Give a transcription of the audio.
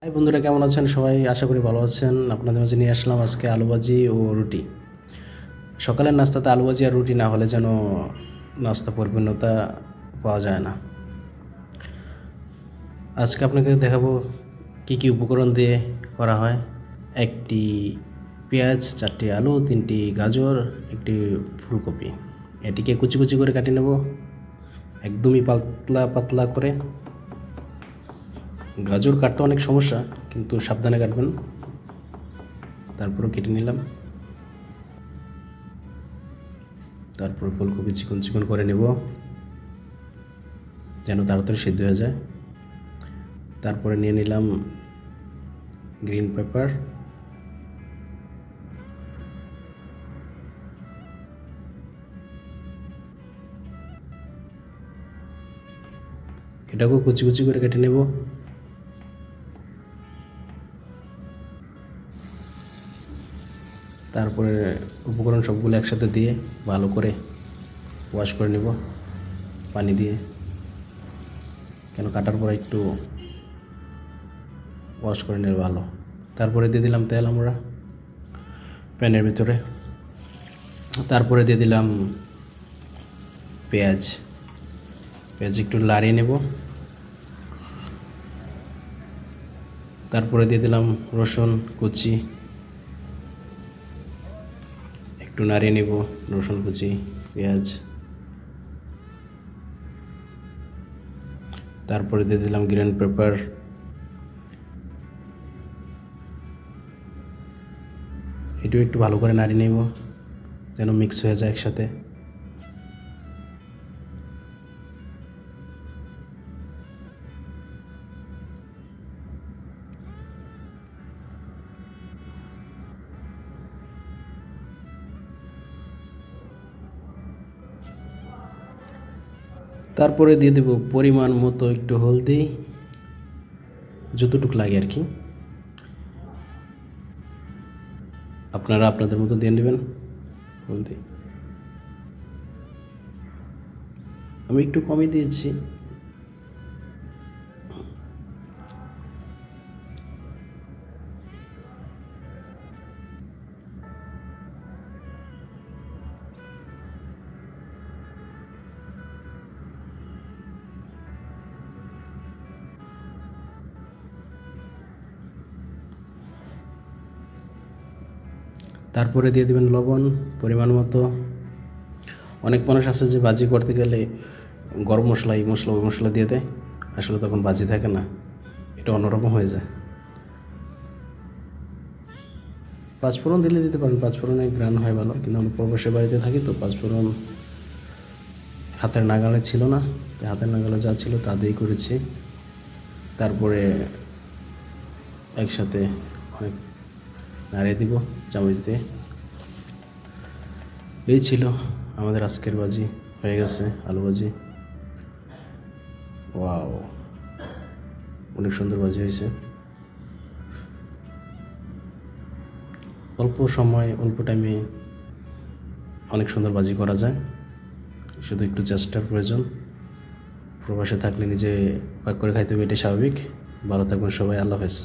High বন্ধুরা, কেমন আছেন সবাই? আশা করি ভালো আছেন। আপনাদের মাঝে নিয়ে আসলাম আজকে আলু ভাজি ও রুটি। সকালের নাস্তাতে আলু ভাজি আর রুটি না হলে যেন নাস্তা পরিপূর্ণতা পাওয়া যায় না। আজকে আপনাকে দেখাবো কি কি উপকরণ দিয়ে করা হয়। একটি পেঁয়াজ, 4টি আলু, 3টি গাজর, একটি ফুলকপি। এটিকে কুচি কুচি করে কাটিয়ে নেব, একদমই পাতলা পাতলা করে। গাজর কাটতে অনেক সমস্যা, কিন্তু সাবধানে কাটবেন। তারপরও কেটে নিলাম। তারপর ফুলকপি চিকন চিকন করে নেব যেন তাড়াতাড়ি সিদ্ধ হয়ে যায়। তারপরে নিয়ে নিলাম গ্রিন পেপার, এটাকেও কুচি কুচি করে কেটে নেব। তারপরে উপকরণ সবগুলো একসাথে দিয়ে ভালো করে ওয়াশ করে নেব পানি দিয়ে, কেন কাটার পরে একটু ওয়াশ করে নিলে ভালো। তারপরে দিয়ে দিলাম তেল আমরা প্যানের ভিতরে। তারপরে দিয়ে দিলাম পেঁয়াজ একটু লাড়িয়ে নেব। তারপরে দিয়ে দিলাম রসুন কুচি, একটু নাড়িয়ে নেব রসুন কুচি, পেঁয়াজ। তারপরে দিয়ে দিলাম গ্রিন পেপার, এটাও একটু ভালো করে নাড়িয়ে নেব যেন মিক্স হয়ে যায় একসাথে। তারপরে দিয়ে দেব পরিমাণ মতো একটু হলদি, যতটুকু লাগে আর কি। আপনারা আপনাদের মতো দিয়ে নেবেন হলদি। আমি একটু কমই দিয়েছি। তারপরে দিয়ে দেবেন লবণ পরিমাণ মতো। অনেক মানুষ আছে যে ভাজি করতে গেলে গরম মশলা, এই মশলা, ওই মশলা দিয়ে দেয়, আসলে তখন ভাজি থাকে না, এটা অন্যরকম হয়ে যায়। পাঁচফোড়ন দিলে দিতে পারেন, পাঁচফোড়নে ঘ্রাণ হয় ভালো, কিন্তু আমরা প্রবাসী বাড়িতে থাকি তো পাঁচফোড়ন হাতের নাগালে ছিল না, হাতের নাগালে যা ছিল তা দিয়েই করেছি। তারপরে একসাথে অনেক নাড়িয়ে দিব চামচ দিয়ে। এই ছিল আমাদের আজকের ভাজি, হয়ে গেছে আলু ভাজি। ওয়াও, অনেক সুন্দর ভাজি হয়েছে। অল্প সময় অল্প টাইমে অনেক সুন্দর ভাজি করা যায়, শুধু একটু চেষ্টার প্রয়োজন। প্রবাসে থাকলে নিজে পাক করে খাইতে হবে, এটাই স্বাভাবিক। ভালো থাকবেন সবাই, আল্লাহ হাফেজ।